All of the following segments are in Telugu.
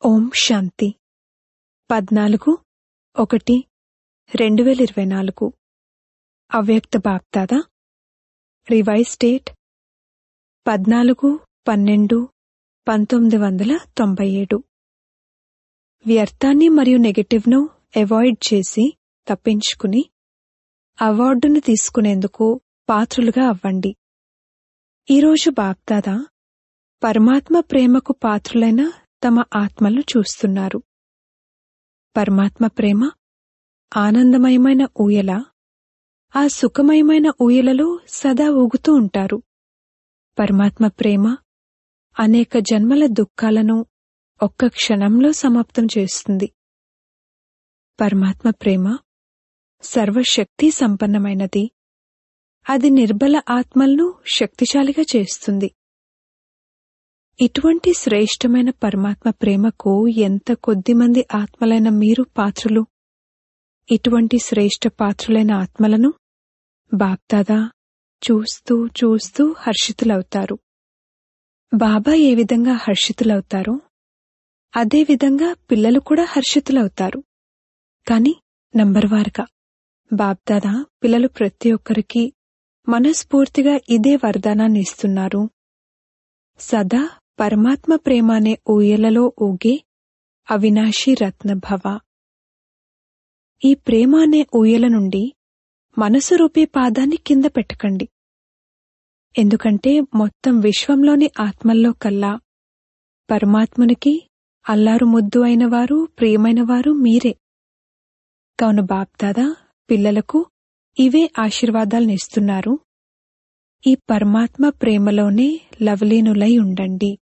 ఓం శాంతి 14/1/2024 అవ్యక్త బాప్దాదా రివైజ్ డేట్ 14/12/1997. వ్యర్థాన్ని మరియు నెగటివ్ను అవాయిడ్ చేసి తప్పించుకుని అవార్డును తీసుకునేందుకు పాత్రులుగా అవ్వండి. ఈరోజు బాప్దాదా పరమాత్మ ప్రేమకు పాత్రులైన తమ ఆత్మలను చూస్తున్నారు. పరమాత్మ ప్రేమ ఆనందమయమైన ఊయల, ఆ సుఖమయమైన ఊయలలో సదా ఊగుతూ ఉంటారు. పరమాత్మ ప్రేమ అనేక జన్మల దుఃఖాలను ఒక్క క్షణంలో సమాప్తం చేస్తుంది. పరమాత్మ ప్రేమ సర్వశక్తి సంపన్నమైనది. అది నిర్బల ఆత్మలను శక్తిశాలిగా చేస్తుంది. ఇటువంటి శ్రేష్టమైన పరమాత్మ ప్రేమకు ఎంత కొద్దిమంది ఆత్మలైన మీరు పాత్రులు. ఇటువంటి శ్రేష్ట పాత్రులైన ఆత్మలను బాప్దాదా చూస్తూ చూస్తూ హర్షితులవుతారు. బాబా ఏ విధంగా హర్షితులవుతారో అదేవిధంగా పిల్లలు కూడా హర్షితులవుతారు. కాని నంబర్వారుగా బాప్దాదా పిల్లలు ప్రతి ఒక్కరికి మనస్ఫూర్తిగా ఇదే వరదానాన్ని ఇస్తున్నారు. సదా పరమాత్మ ప్రేమ అనే ఊయలలో ఊగే అవినాశీ రత్నభవ. ఈ ప్రేమ అనే ఊయల నుండి మనసు రూపీ పాదాన్ని కింద పెట్టకండి. ఎందుకంటే మొత్తం విశ్వంలోని ఆత్మల్లో కల్లా పరమాత్మునికి అల్లారు ముద్దు అయినవారు, ప్రియమైనవారు మీరే. కావున బాప్దాదా పిల్లలకు ఇవే ఆశీర్వాదాలనిస్తున్నారు. ఈ పరమాత్మ ప్రేమలోనే లవలీనులై ఉండండి.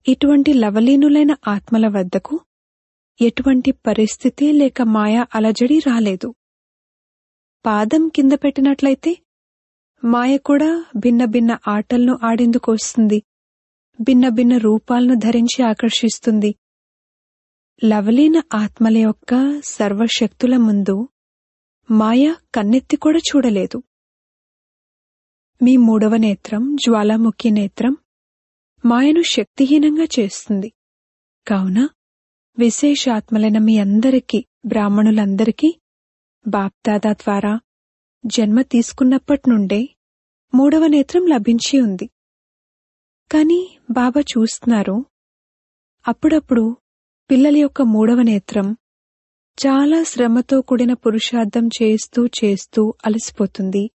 ఇటువంటి లవలీనులైన ఆత్మల వద్దకు ఎటువంటి పరిస్థితి లేక మాయా అలజడి రాలేదు. పాదం కింద పెట్టినట్లయితే మాయ కూడా భిన్న భిన్న ఆటలను ఆడేందుకు వస్తుంది. భిన్న భిన్న రూపాలను ధరించి ఆకర్షిస్తుంది. లవలీన ఆత్మల యొక్క సర్వశక్తుల ముందు మాయ కన్నెత్తి కూడా చూడలేదు. మీ మూడవ నేత్రం జ్వాలాముఖి నేత్రం మాయను శక్తిహీనంగా చేస్తుంది. కావున విశేషాత్మలైన మీ అందరికీ, బ్రాహ్మణులందరికీ బాప్దాదా ద్వారా జన్మ తీసుకున్నప్పటి నుండే మూడవ నేత్రం లభించి ఉంది. కాని బాబా చూస్తున్నారు, అప్పుడప్పుడు పిల్లల యొక్క మూడవ నేత్రం చాలా శ్రమతో కూడిన పురుషార్థం చేస్తూ చేస్తూ అలసిపోతుంది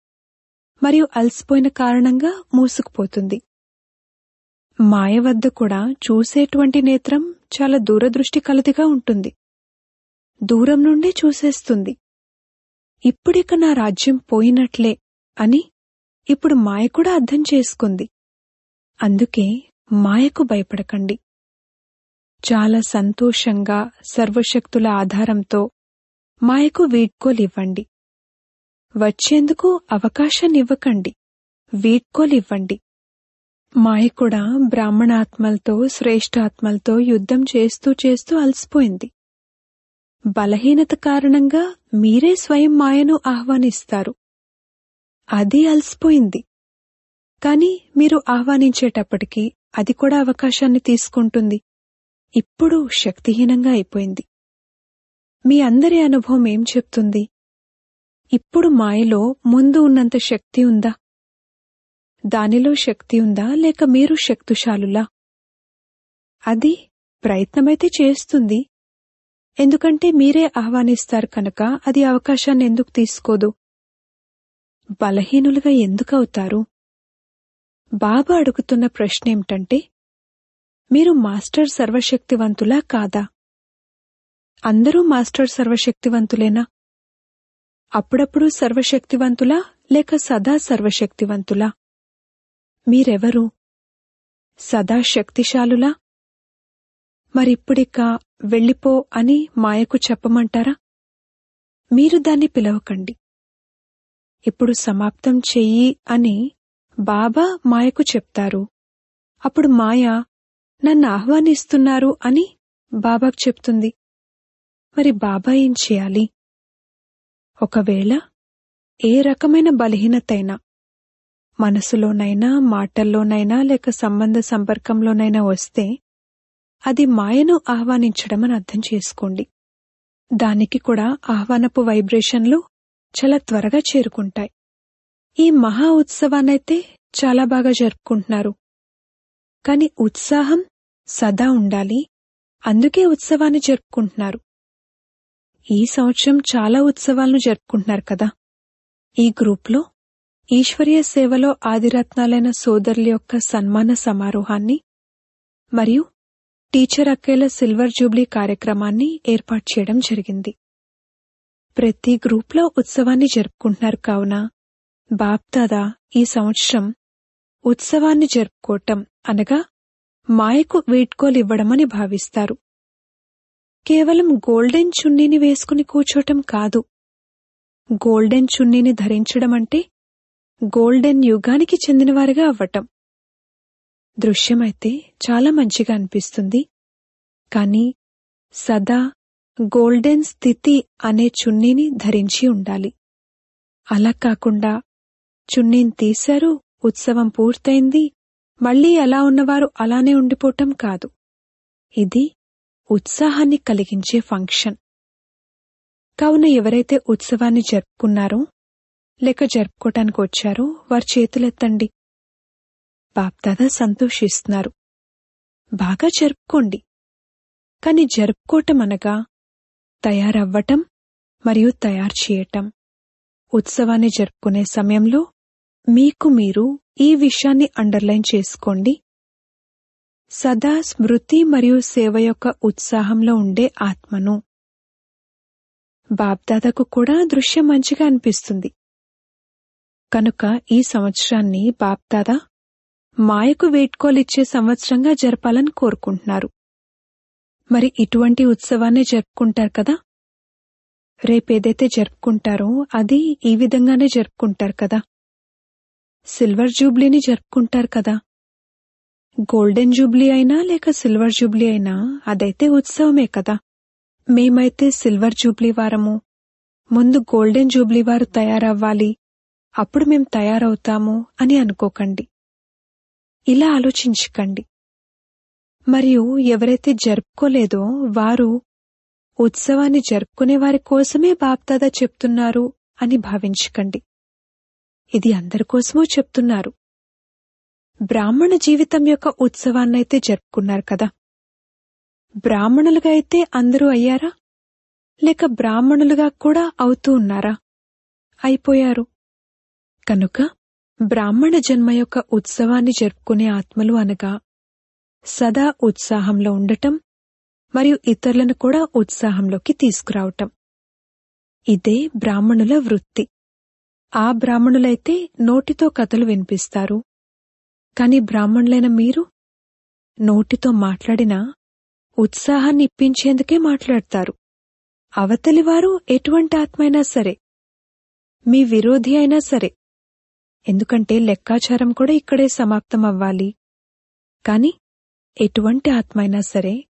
మరియు అలసిపోయిన కారణంగా మూసుకుపోతుంది. మాయ వద్ద కూడా చూసేటువంటి నేత్రం చాలా దూరదృష్టి కలదిగా ఉంటుంది. దూరం నుండే చూసేస్తుంది. ఇప్పుడిక నా రాజ్యం పోయినట్లే అని ఇప్పుడు మాయ కూడా అర్థం చేసుకుంది. అందుకే మాయకు భయపడకండి. చాలా సంతోషంగా సర్వశక్తుల ఆధారంతో మాయకు వీడ్కోలివ్వండి. వచ్చేందుకు అవకాశాన్నివ్వకండి, వీడ్కోలివ్వండి. మాయ కూడా బ్రాహ్మణాత్మలతో, శ్రేష్ఠాత్మలతో యుద్ధం చేస్తూ చేస్తూ అలసిపోయింది. బలహీనత కారణంగా మీరే స్వయం మాయను ఆహ్వానిస్తారు. అది అలసిపోయింది. కాని మీరు ఆహ్వానించేటప్పటికీ అది కూడా అవకాశాన్ని తీసుకుంటుంది. ఇప్పుడు శక్తిహీనంగా అయిపోయింది. మీ అందరి అనుభవం ఏం చెప్తుంది? ఇప్పుడు మాయలో ముందు ఉన్నంత శక్తి ఉందా? దానిలో శక్తి ఉందా లేక మీరు శక్తిశాలులా? అది ప్రయత్నమైతే చేస్తుంది. ఎందుకంటే మీరే ఆహ్వానిస్తారు కనుక అది అవకాశాన్ని ఎందుకు తీసుకోదు? బలహీనులుగా ఎందుకవుతారు? బాబా అడుగుతున్న ప్రశ్న ఏమిటంటే, మీరు మాస్టర్ సర్వశక్తివంతులా కాదా? అందరూ మాస్టర్ సర్వశక్తివంతులేనా? అప్పుడప్పుడు సర్వశక్తివంతులా లేక సదా సర్వశక్తివంతులా? మీరెవరు? సదా శక్తిశాలులా? మరిప్పుడిక వెళ్ళిపో అని మాయకు చెప్పమంటారా? మీరు దాన్ని పిలవకండి. ఇప్పుడు సమాప్తం చెయ్యి అని బాబా మాయకు చెప్తారు. అప్పుడు మాయ నన్ను ఆహ్వానిస్తున్నారు అని బాబాకు చెప్తుంది. మరి బాబా ఏం చేయాలి? ఒకవేళ ఏ రకమైన బలహీనతైనా మనసులోనైనా, మాటల్లోనైనా లేక సంబంధ సంపర్కంలోనైనా వస్తే అది మాయను ఆహ్వానించడమని అర్థం చేసుకోండి. దానికి కూడా ఆహ్వానపు వైబ్రేషన్లు చాలా త్వరగా చేరుకుంటాయి. ఈ మహా ఉత్సవాన్నైతే చాలా బాగా జరుపుకుంటున్నారు. కాని ఉత్సాహం సదా ఉండాలి. అందుకే ఉత్సవాన్ని జరుపుకుంటున్నారు. ఈ సంవత్సరం చాలా ఉత్సవాలను జరుపుకుంటున్నారు కదా. ఈ గ్రూప్లో ఈశ్వరీయ సేవలో ఆదిరత్నాలైన సోదరుల యొక్క సన్మాన సమారోహాన్ని మరియు టీచర్ అక్కేల సిల్వర్ జూబ్లీ కార్యక్రమాన్ని ఏర్పాటు చేయడం జరిగింది. ప్రతి గ్రూప్లో ఉత్సవాన్ని జరుపుకుంటున్నారు కావున బాప్దాదా ఈ సంవత్సరం ఉత్సవాన్ని జరుపుకోవటం అనగా మాయకు వీడ్కోలివ్వడమని భావిస్తారు. కేవలం గోల్డెన్ చున్నీని వేసుకుని కూర్చోటం కాదు. గోల్డెన్ చున్నీని ధరించడమంటే గోల్డెన్ యుగానికి చెందినవారుగా అవ్వటం. దృశ్యమైతే చాలా మంచిగా అనిపిస్తుంది. కాని సదా గోల్డెన్ స్థితి అనే చున్నీని ధరించి ఉండాలి. అలా కాకుండా చున్నీని తీశారు, ఉత్సవం పూర్తయింది, మళ్లీ అలా ఉన్నవారు అలానే ఉండిపోవటం కాదు. ఇది ఉత్సాహాన్ని కలిగించే ఫంక్షన్. కావున ఎవరైతే ఉత్సవాన్ని జరుపుకున్నారో లేక జరుపుకోటానికి వచ్చారో వారి చేతులెత్తండి. బాప్దాదా సంతోషిస్తున్నారు. బాగా జరుపుకోండి. కాని జరుపుకోవటం అనగా తయారవ్వటం మరియు తయారు చేయటం. ఉత్సవాన్ని జరుపుకునే సమయంలో మీకు మీరు ఈ విషయాన్ని అండర్లైన్ చేసుకోండి. సదా స్మృతి మరియు సేవ యొక్క ఉత్సాహంలో ఉండే ఆత్మను. బాప్దాదాకు కూడా దృశ్యం మంచిగా అనిపిస్తుంది. కనుక ఈ సంవత్సరాన్ని బాప్దాదా మాయకు వీడ్కోలిచ్చే సంవత్సరంగా జరపాలని కోరుకుంటున్నారు. మరి ఇటువంటి ఉత్సవాన్ని జరుపుకుంటారు కదా. రేపేదైతే జరుపుకుంటారో అది ఈ విధంగానే జరుపుకుంటారు కదా. సిల్వర్ జూబ్లీని జరుపుకుంటారు కదా. గోల్డెన్ జూబ్లీ అయినా లేక సిల్వర్ జూబ్లీ అయినా అదైతే ఉత్సవమే కదా. మేమైతే సిల్వర్ జూబ్లీ వారము, ముందు గోల్డెన్ జూబ్లీ వారు తయారవ్వాలి, అప్పుడు మేం తయారవుతాము అని అనుకోకండి. ఇలా ఆలోచించకండి. మరియు ఎవరైతే జరుపుకోలేదో వారు ఉత్సవాన్ని జరుపుకునే వారి కోసమే బాప్దాదా చెప్తున్నారు అని భావించకండి. ఇది అందరికోసమూ చెప్తున్నారు. బ్రాహ్మణ జీవితం యొక్క ఉత్సవాన్నైతే జరుపుకున్నారు కదా. బ్రాహ్మణులుగా అయితే అందరూ అయ్యారా? లేక బ్రాహ్మణులుగా కూడా అవుతూ ఉన్నారా? అయిపోయారు. కనుక బ్రాహ్మణ జన్మ యొక్క ఉత్సవాన్ని జరుపుకునే ఆత్మలు అనగా సదా ఉత్సాహంలో ఉండటం మరియు ఇతరులను కూడా ఉత్సాహంలోకి తీసుకురావటం. ఇదే బ్రాహ్మణుల వృత్తి. ఆ బ్రాహ్మణులైతే నోటితో కథలు వినిపిస్తారు. కాని బ్రాహ్మణులైన మీరు నోటితో మాట్లాడినా ఉత్సాహాన్ని ఇప్పించేందుకే మాట్లాడతారు. అవతలివారు ఎటువంటి ఆత్మైనా సరే, మీ విరోధి అయినా సరే. ఎందుకంటే లెక్కాచారం కూడా ఇక్కడే సమాప్తమవ్వాలి. కాని ఎటువంటి ఆత్మైనా సరే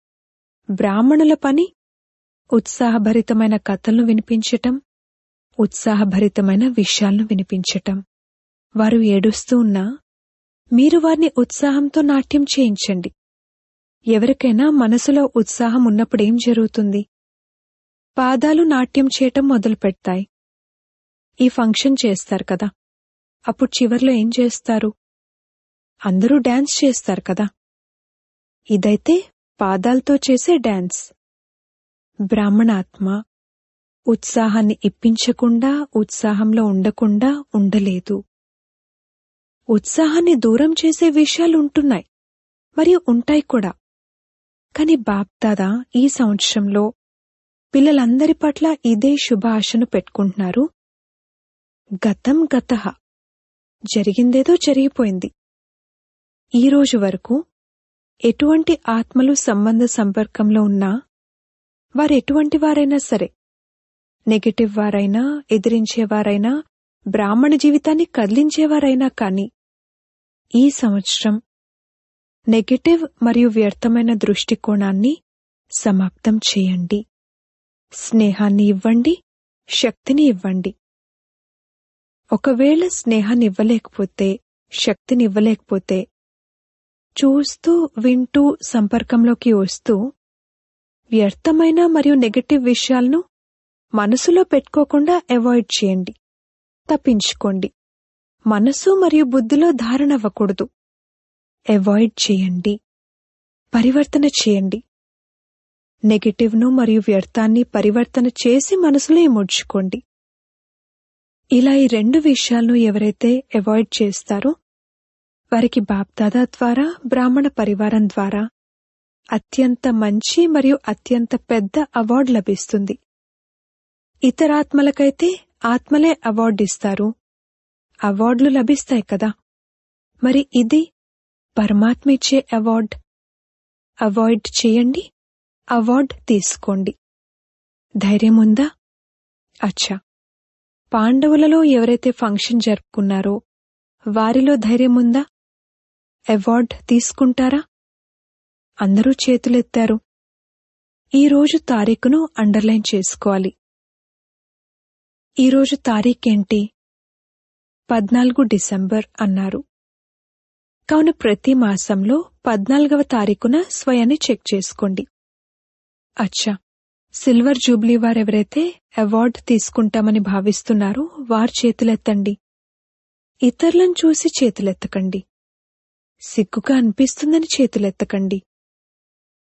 బ్రాహ్మణుల పని ఉత్సాహభరితమైన కథలను వినిపించటం, ఉత్సాహభరితమైన విషయాలను వినిపించటం. వారు ఏడుస్తూ ఉన్నా మీరు వారిని ఉత్సాహంతో నాట్యం చేయించండి. ఎవరికైనా మనసులో ఉత్సాహం ఉన్నప్పుడేం జరుగుతుంది? పాదాలు నాట్యం చేయటం మొదలుపెడతాయి. ఈ ఫంక్షన్ చేస్తారు కదా. అప్పుడు చివర్లో ఏం చేస్తారు? అందరూ డాన్స్ చేస్తారు కదా. ఇదైతే పాదాలతో చేసే డాన్స్. బ్రాహ్మణాత్మ ఉత్సాహాన్ని ఇప్పించకుండా, ఉత్సాహంలో ఉండకుండా ఉండలేదు. ఉత్సాహాన్ని దూరం చేసే విషయాలుంటున్నాయి మరియు ఉంటాయి కూడా. కాని బాప్దాదా ఈ సంవత్సరంలో పిల్లలందరి పట్ల ఇదే శుభ ఆశను పెట్టుకుంటున్నారు. గతం గతః, జరిగిందేదో జరిగిపోయింది. ఈరోజు వరకు ఎటువంటి ఆత్మలు సంబంధ సంపర్కంలో ఉన్నా వారెటువంటి వారైనా సరే, నెగటివ్ వారైనా, ఎదిరించేవారైనా, బ్రాహ్మణ జీవితాన్ని కదిలించేవారైనా కాని ఈ సంవత్సరం నెగటివ్ మరియు వ్యర్థమైన దృష్టికోణాన్ని సమాప్తం చేయండి. స్నేహాన్ని ఇవ్వండి, శక్తిని ఇవ్వండి. ఒకవేళ స్నేహాన్ని ఇవ్వలేకపోతే, శక్తిని ఇవ్వలేకపోతే చూస్తూ వింటూ సంపర్కంలోకి వస్తూ వ్యర్థమైన మరియు నెగటివ్ విషయాలను మనసులో పెట్టుకోకుండా అవాయిడ్ చేయండి, తప్పించుకోండి. మనసు మరియు బుద్ధిలో ధారణ అవ్వకూడదు. అవాయిడ్ చేయండి, పరివర్తన చేయండి. నెగటివ్ను మరియు వ్యర్థాన్ని పరివర్తన చేసి మనసులో ఇముడ్చుకోండి. ఇలా ఈ 2 విషయాలను ఎవరైతే అవాయిడ్ చేస్తారో వారికి బాప్దాదా ద్వారా, బ్రాహ్మణ పరివారం ద్వారా అత్యంత మంచి మరియు అత్యంత పెద్ద అవార్డు లభిస్తుంది. ఇతరాత్మలకైతే ఆత్మలే అవార్డు ఇస్తారు, అవార్డులు లభిస్తాయి కదా. మరి ఇది పరమాత్మ ఇచ్చే అవార్డు. అవాయిడ్ చేయండి, అవార్డు తీసుకోండి. ధైర్యం ఉందా? అచ్చా, పాండవులలో ఎవరైతే ఫంక్షన్ జరుపుకున్నారో వారిలో ధైర్యం ఉందా? అవార్డు తీసుకుంటారా? అందరూ చేతులెత్తారు. ఈరోజు తారీఖును అండర్లైన్ చేసుకోవాలి. ఈరోజు తారీఖేంటి? 14 డిసెంబర్ అన్నారు. కావున ప్రతి మాసంలో 14వ తారీఖున స్వయాన్ని చెక్ చేసుకోండి. అచ్చా, సిల్వర్ జూబ్లీ వారెవరైతే అవార్డు తీసుకుంటామని భావిస్తున్నారో వారు చేతులెత్తండి. ఇతరులను చూసి చేతులెత్తకండి. సిగ్గుగా అనిపిస్తుందని చేతులెత్తకండి.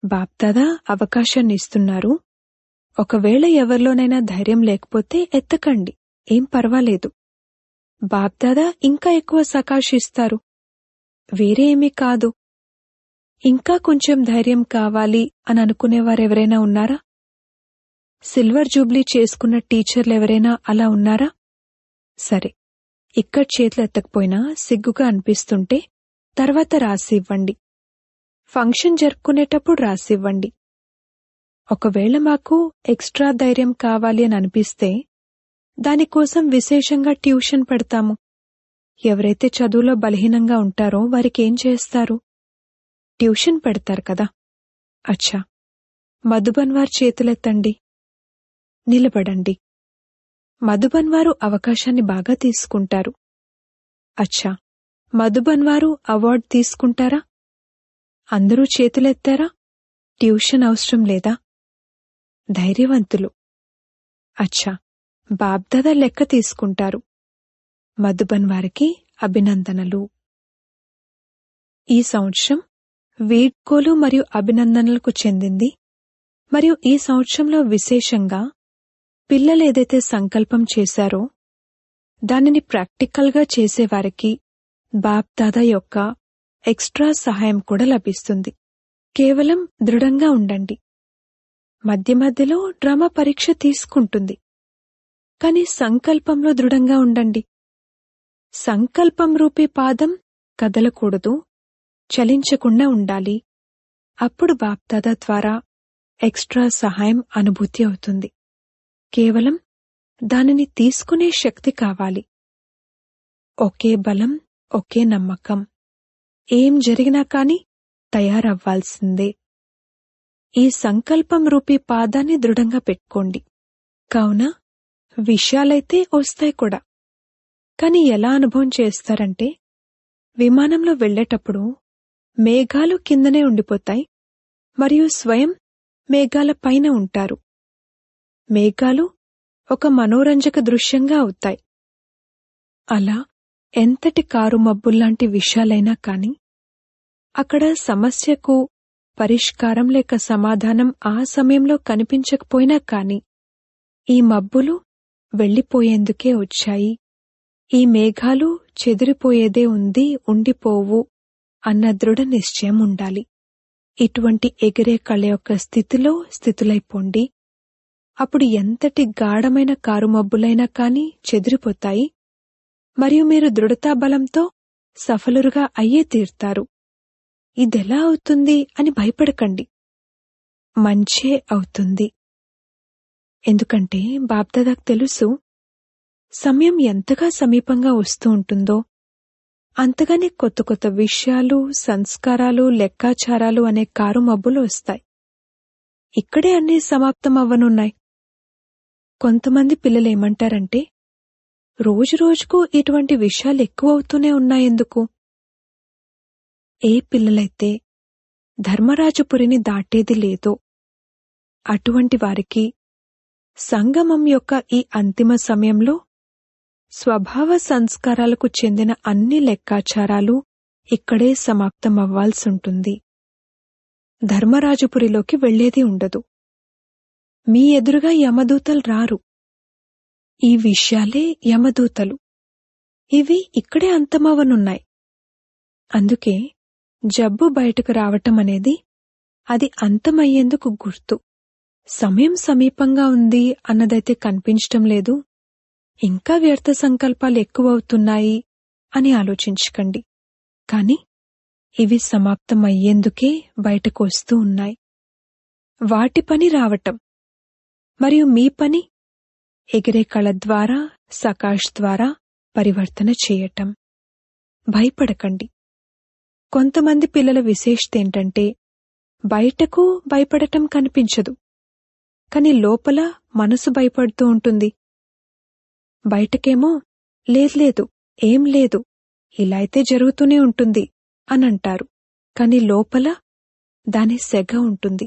బాప్దాదా అవకాశాన్ని ఇస్తున్నారు. ఒకవేళ ఎవరిలోనైనా ధైర్యం లేకపోతే ఎత్తకండి, ఏం పర్వాలేదు. బాప్దాదా ఇంకా ఎక్కువ సకాశిస్తారు, వేరే ఏమీ కాదు. ఇంకా కొంచెం ధైర్యం కావాలి అని అనుకునేవారెవరైనా ఉన్నారా? సిల్వర్ జూబ్లీ చేసుకున్న టీచర్లెవరైనా అలా ఉన్నారా? సరే, ఇక్కడ చేతులు ఎత్తకపోయినా సిగ్గుగా అనిపిస్తుంటే తర్వాత రాసివ్వండి. ఫంక్షన్ జరుపుకునేటప్పుడు రాసివ్వండి. ఒకవేళ మాకు ఎక్స్ట్రా ధైర్యం కావాలి అని అనిపిస్తే దానికోసం విశేషంగా ట్యూషన్ పెడతాము. ఎవరైతే చదువులో బలహీనంగా ఉంటారో వారికేం చేస్తారు? ట్యూషన్ పెడతారు కదా. అచ్చా, మధుబన్ వారు చేతులెత్తండి, నిలబడండి. మధుబన్ వారు అవకాశాన్ని బాగా తీసుకుంటారు. అచ్చా, మధుబన్ వారు అవార్డు తీసుకుంటారా? అందరూ చేతులెత్తారా? ట్యూషన్ అవసరం లేదా? ధైర్యవంతులు. అచ్చా, బాబ్దాదా లెక్క తీసుకుంటారు. మధుబన్ వారికి అభినందనలు. ఈ సంవత్సరం వీడ్కోలు మరియు అభినందనలకు చెందింది. మరియు ఈ సంవత్సరంలో విశేషంగా పిల్లలేదైతే సంకల్పం చేశారో దానిని ప్రాక్టికల్గా చేసేవారికి బాప్దాదా యొక్క ఎక్స్ట్రా సహాయం కూడా లభిస్తుంది. కేవలం దృఢంగా ఉండండి. మధ్య మధ్యలో డ్రామా పరీక్ష తీసుకుంటుంది, కాని సంకల్పంలో దృఢంగా ఉండండి. సంకల్పం రూపీ పాదం కదలకూడదు, చలించకుండా ఉండాలి. అప్పుడు బాప్దాదా ద్వారా ఎక్స్ట్రా సహాయం అనుభూతి అవుతుంది. కేవలం దానిని తీసుకునే శక్తి కావాలి. ఒకే బలం, ఒకే నమ్మకం. ఏం జరిగినా కాని తయారవ్వాల్సిందే. ఈ సంకల్పం రూపీ పాదాన్ని దృఢంగా పెట్టుకోండి. కావున విషయాలైతే వస్తాయి కూడా, కాని ఎలా అనుభవం చేస్తారంటే విమానంలో వెళ్లేటప్పుడు మేఘాలు కిందనే ఉండిపోతాయి మరియు స్వయం మేఘాల పైన ఉంటారు. మేఘాలు ఒక మనోరంజక దృశ్యంగా అవుతాయి. అలా ఎంతటి కారు మబ్బుల్లాంటి విషయాలైనా కాని అక్కడ సమస్యకు పరిష్కారం లేక సమాధానం ఆ సమయంలో కనిపించకపోయినా కాని ఈ మబ్బులు వెళ్లిపోయేందుకే వచ్చాయి, ఈ మేఘాలు చెదిరిపోయేదే ఉంది, ఉండిపోవు అన్న దృఢ నిశ్చయం ఉండాలి. ఇటువంటి ఎగిరే కళ యొక్క స్థితులైపోండి. అప్పుడు ఎంతటి గాఢమైన కారుమబ్బులైనా కాని చెదిరిపోతాయి మరియు మీరు దృఢతాబలంతో సఫలురుగా అయ్యే తీర్తారు. ఇదెలా అవుతుంది అని భయపడకండి, మంచే అవుతుంది. ఎందుకంటే బాప్దాదాకు తెలుసు సమయం ఎంతగా సమీపంగా వస్తూ ఉంటుందో అంతగానే కొత్త కొత్త విషయాలు, సంస్కారాలు, లెక్కాచారాలు అనే కారు మబ్బులు వస్తాయి. ఇక్కడే అన్నీ సమాప్తమవ్వనున్నాయి. కొంతమంది పిల్లలేమంటారంటే రోజురోజుకు ఇటువంటి విషయాలు ఎక్కువవుతూనే ఉన్నాయెందుకు? ఏ పిల్లలైతే ధర్మరాజపురిని దాటేది లేదో అటువంటి వారికి సంగమం యొక్క ఈ అంతిమ సమయంలో స్వభావ సంస్కారాలకు చెందిన అన్ని లెక్కాచారాలు ఇక్కడే సమాప్తమవ్వాల్సుంటుంది. ధర్మరాజపురిలోకి వెళ్లేది ఉండదు. మీ ఎదురుగా యమదూతలు రారు. ఈ విషయాలే యమదూతలు. ఇవి ఇక్కడే అంతమవనున్నాయి. అందుకే జబ్బు బయటకు రావటం అనేది అది అంతమయ్యేందుకు గుర్తు. సమయం సమీపంగా ఉంది అన్నదైతే కనిపించటం లేదు. ఇంకా వ్యర్థ సంకల్పాలు ఎక్కువవుతున్నాయి అని ఆలోచించకండి. కాని ఇవి సమాప్తమయ్యేందుకే బయటకు వస్తూ ఉన్నాయి. వాటి పని రావటం, మరియు మీ పని ఎగిరే కళ ద్వారా, సకాష్ ద్వారా పరివర్తన చేయటం. భయపడకండి. కొంతమంది పిల్లల విశేషత ఏంటంటే బయటకు భయపడటం కనిపించదు, కాని లోపల మనసు భయపడుతూ ఉంటుంది. బయటకేమో లేదు ఏం లేదు, ఇలా అయితే జరుగుతూనే ఉంటుంది అనంటారు. కాని లోపల దాని సెగ ఉంటుంది.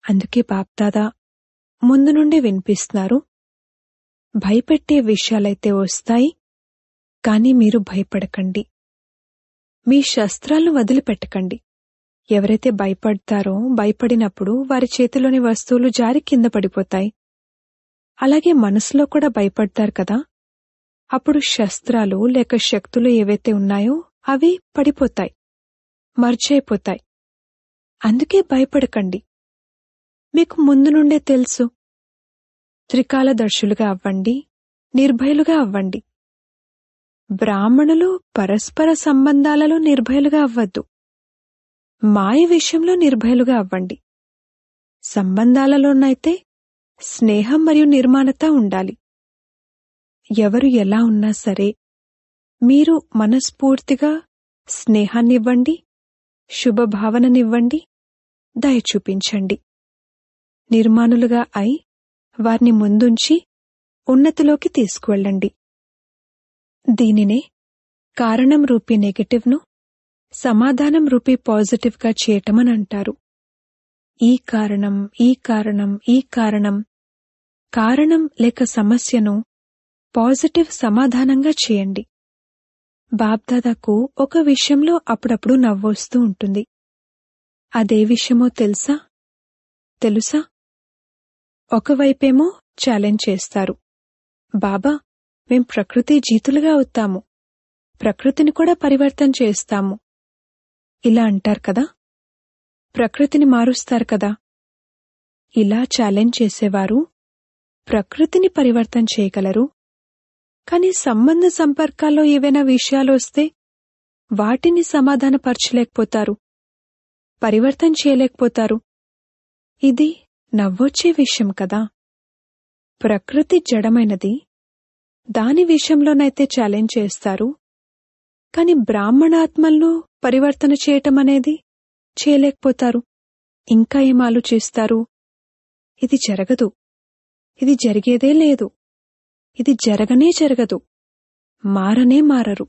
అందుకే బాప్దాదా ముందు నుండి వినిపిస్తున్నారు, భయపెట్టే విషయాలైతే వస్తాయి, కాని మీరు భయపడకండి. మీ శస్త్రాలను వదిలిపెట్టకండి. ఎవరైతే భయపడతారో భయపడినప్పుడు వారి చేతిలోని వస్తువులు జారి కింద పడిపోతాయి. అలాగే మనసులో కూడా భయపడతారు కదా, అప్పుడు శస్త్రాలు లేక శక్తులు ఏవైతే ఉన్నాయో అవి పడిపోతాయి, మర్చైపోతాయి. అందుకే భయపడకండి. మీకు ముందు నుండే తెలుసు. త్రికాలదర్శులుగా అవ్వండి, నిర్భయులుగా అవ్వండి. బ్రాహ్మణులు పరస్పర సంబంధాలలో నిర్భయులుగా అవ్వద్దు. మాయ విషయంలో నిర్భయులుగా అవ్వండి. సంబంధాలలోనైతే స్నేహం మరియు నిర్మాణత ఉండాలి. ఎవరు ఎలా ఉన్నా సరే మీరు మనస్ఫూర్తిగా స్నేహాన్నివ్వండి, శుభభావననివ్వండి, దయ చూపించండి. నిర్మాణులుగా అయి వారిని ముందుంచి ఉన్నతిలోకి తీసుకువెళ్ళండి. దీనినే కారణం రూపీ నెగటివ్ను సమాధానం రూపీ పాజిటివ్గా చేయటమనంటారు. ఈ కారణం, ఈ కారణం, ఈ కారణం, కారణం లేక సమస్యను పాజిటివ్ సమాధానంగా చేయండి. బాప్దాదాకు ఒక విషయంలో అప్పుడప్పుడు నవ్వొస్తూ ఉంటుంది. అదే విషయమో తెలుసా? ఒకవైపేమో ఛాలెంజ్ చేస్తారు, బాబా మేం ప్రకృతి జీతులుగా అవుతాము, ప్రకృతిని కూడా పరివర్తన చేస్తాము ఇలా అంటారు కదా, ప్రకృతిని మారుస్తారు కదా. ఇలా ఛాలెంజ్ చేసేవారు ప్రకృతిని పరివర్తన చేయగలరు. కాని సంబంధ సంపర్కాల్లో ఏవైనా విషయాలు వస్తే వాటిని సమాధానపరచలేకపోతారు, పరివర్తన చేయలేకపోతారు. ఇది నవ్వొచ్చే విషయం కదా. ప్రకృతి జడమైనది, దాని విషయంలోనైతే ఛాలెంజ్ చేస్తారు. కాని బ్రాహ్మణాత్మలను పరివర్తన చేయటమనేది చేయలేకపోతారు. ఇంకా ఏం ఆలోచిస్తారు? ఇది జరగదు, ఇది జరిగేదే లేదు, ఇది జరగనే జరగదు, మారనే మారరు.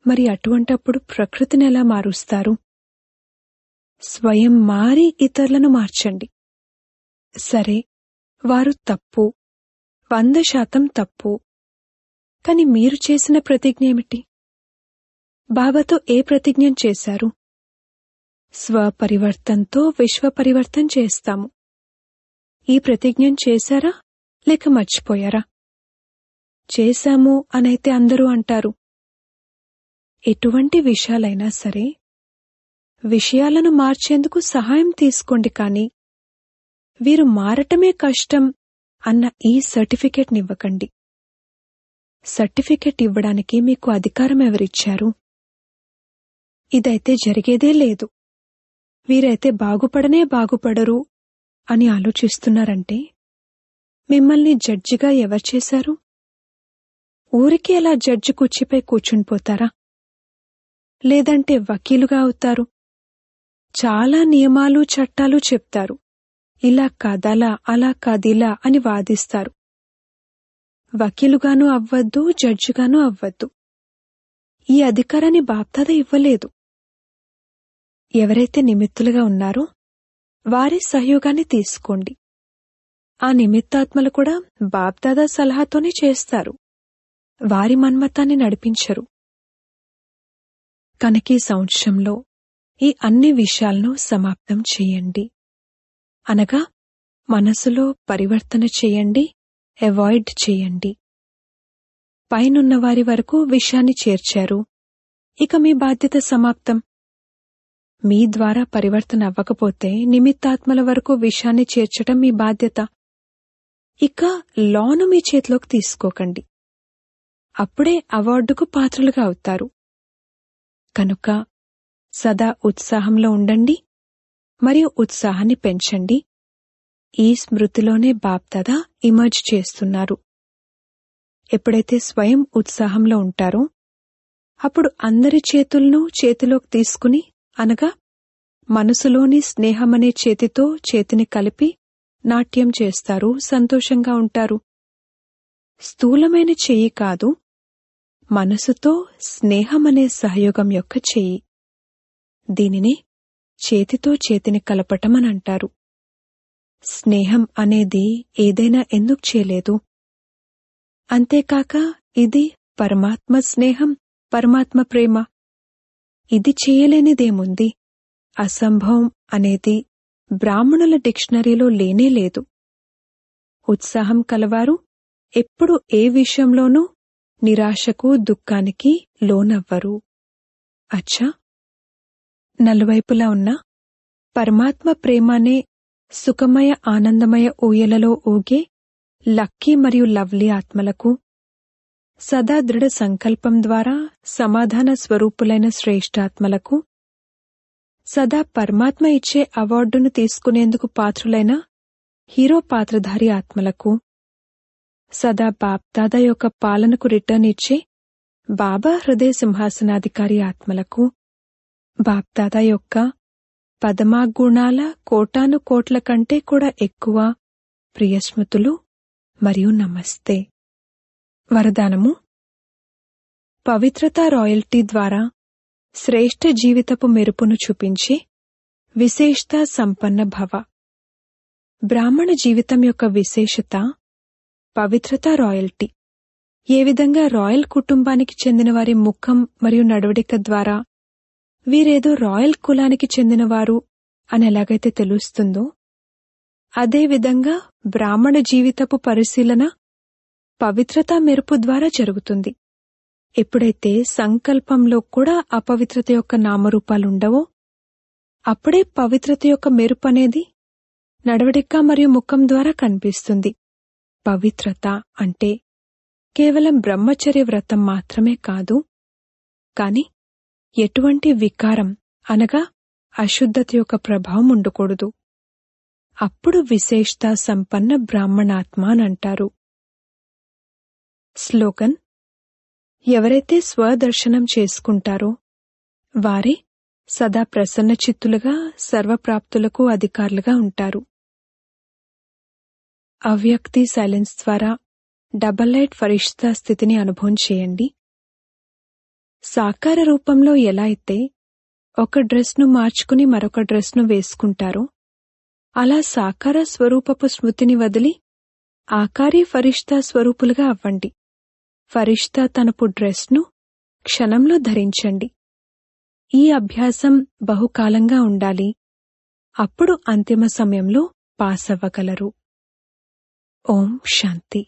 మరి అటువంటప్పుడు ప్రకృతిని ఎలా మారుస్తారు? స్వయం మారి ఇతరులను మార్చండి. సరే, వారు తప్పు, 100% తప్పు. కాని మీరు చేసిన ప్రతిజ్ఞ ఏమిటి? బాబాతో ఏ ప్రతిజ్ఞ చేశారు? స్వపరివర్తన్తో విశ్వపరివర్తన్ చేస్తాము. ఈ ప్రతిజ్ఞ చేశారా లేక మర్చిపోయారా? చేశాము అనైతే అందరూ అంటారు. ఎటువంటి విషయాలైనా సరే విషయాలను మార్చేందుకు సహాయం తీసుకోండి. కాని వీరు మారటమే కష్టం అన్న ఈ సర్టిఫికెట్నివ్వకండి. సర్టిఫికెట్ ఇవ్వడానికి మీకు అధికారం ఎవరిచ్చారు? ఇదైతే జరిగేదే లేదు, వీరైతే బాగుపడనే బాగుపడరు అని ఆలోచిస్తున్నారంటే మిమ్మల్ని జడ్జిగా ఎవరు చేశారు? ఊరికి అలా జడ్జి కుర్చీపై కూర్చునిపోతారా? లేదంటే వకీలుగా అవుతారు. చాలా నియమాలు చట్టాలు చెప్తారు. ఇలా కాదలా, అలా కాదిలా అని వాదిస్తారు. వకీలుగానూ అవ్వద్దు, జడ్జిగానూ అవ్వద్దు. ఈ అధికారాన్ని బాప్దాదా ఇవ్వలేదు. ఎవరైతే నిమిత్తులుగా ఉన్నారో వారి సహయోగాన్ని తీసుకోండి. ఆ నిమిత్తాత్మలు కూడా బాప్దాదా సలహాతోనే చేస్తారు, వారి మన్మతాన్ని నడిపించరు. కనుక ఈ సంవత్సరంలో ఈ అన్ని విషయాలను సమాప్తం చేయండి. అనగా మనసులో పరివర్తన చేయండి, అవాయిడ్ చేయండి. పైనున్న వారి వరకు విషయాన్ని చేర్చారు, ఇక మీ బాధ్యత సమాప్తం. మీ ద్వారా పరివర్తన అవ్వకపోతే నిమిత్తాత్మల వరకు విషయాన్ని చేర్చటం మీ బాధ్యత. ఇక లాను మీ చేతిలోకి తీసుకోకండి, అప్పుడే అవార్డుకు పాత్రులుగా అవుతారు. కనుక సదా ఉత్సాహంలో ఉండండి మరియు ఉత్సాహాన్ని పెంచండి. ఈ స్మృతిలోనే బాప్దాదా ఇమర్జ్ చేస్తున్నారు. ఎప్పుడైతే స్వయం ఉత్సాహంలో ఉంటారో అప్పుడు అందరి చేతులను చేతిలోకి తీసుకుని, అనగా మనసులోని స్నేహమనే చేతితో చేతిని కలిపి నాట్యం చేస్తారు, సంతోషంగా ఉంటారు. స్థూలమైన చెయ్యి కాదు, మనసుతో స్నేహమనే సహయోగం యొక్క చెయ్యి. దీనినే చేతితో చేతిని కలపటమనంటారు. స్నేహం అనేది ఏదైనా ఎందుకు చేయలేదు? అంతేకాక ఇది పరమాత్మ స్నేహం, పరమాత్మ ప్రేమ. ఇది చేయలేనిదేముంది? అసంభవం అనేది బ్రాహ్మణుల డిక్షనరీలో లేనేలేదు. ఉత్సాహం కలవారు ఎప్పుడు ఏ విషయంలోనూ నిరాశకు, దుఃఖానికి లోనవ్వరు. అచ్చా, నలువైపులా ఉన్న పరమాత్మ ప్రేమనే సుఖమయ ఆనందమయ ఊయలలో ఊగే లక్కీ మరియు లవ్లీ ఆత్మలకు, సదా దృఢ సంకల్పం ద్వారా సమాధాన స్వరూపులైన శ్రేష్ఠాత్మలకు, సదా పరమాత్మ ఇచ్చే అవార్డును తీసుకునేందుకు పాత్రులైన హీరో పాత్రధారి ఆత్మలకు, సదా బాప్దాదా యొక్క పాలనకు రిటర్న్ ఇచ్చే బాబా హృదయ సింహాసనాధికారి ఆత్మలకు, బాప్దాదా యొక్క పదమాగుణాల కోటాను కోట్ల కంటే కూడా ఎక్కువ ప్రియస్మృతులు మరియు నమస్తే. వరదానము: పవిత్రతా రాయల్టీ ద్వారా శ్రేష్ఠ జీవితపు మెరుపును చూపించే విశేషత సంపన్న భవ. బ్రాహ్మణ జీవితం యొక్క విశేషత పవిత్రతా రాయల్టీ. ఏ విధంగా రాయల్ కుటుంబానికి చెందిన వారి ముఖం మరియు నడవడిక ద్వారా వీరేదో రాయల్ కులానికి చెందినవారు అని ఎలాగైతే తెలుస్తుందో, అదేవిధంగా బ్రాహ్మణ జీవితపు పరిశీలన పవిత్రతా మెరుపు ద్వారా జరుగుతుంది. ఎప్పుడైతే సంకల్పంలో కూడా అపవిత్రత యొక్క నామరూపాలుండవో అప్పుడే పవిత్రత యొక్క మెరుపు అనేది నడవడిక మరియు ముఖం ద్వారా కనిపిస్తుంది. పవిత్రత అంటే కేవలం బ్రహ్మచర్య వ్రతం మాత్రమే కాదు, కాని ఎటువంటి వికారం అనగా అశుద్ధత యొక్క ప్రభావం ఉండకూడదు. అప్పుడు విశేషత సంపన్న బ్రాహ్మణాత్మ అనంటారు. స్లోగన్: ఎవరైతే స్వదర్శనం చేసుకుంటారో వారే సదా ప్రసన్నచిత్తులుగా సర్వప్రాప్తులకు అధికారులుగా ఉంటారు. అవ్యక్తి సైలెన్స్ ద్వారా డబల్ లైట్ ఫరిష్తా స్థితిని అనుభవం చేయండి. సాకార రూపంలో ఎలా అయితే ఒక డ్రెస్ను మార్చుకుని మరొక డ్రెస్ను వేసుకుంటారో అలా సాకార స్వరూపపు స్మృతిని వదిలి ఆకారీ ఫరిష్తా స్వరూపులుగా అవ్వండి. ఫరిష్తా తనపు డ్రెస్ను క్షణంలో ధరించండి. ఈ అభ్యాసం బహుకాలంగా ఉండాలి. అప్పుడు అంతిమ సమయంలో పాస్ అవ్వగలరు. ఓం శాంతి.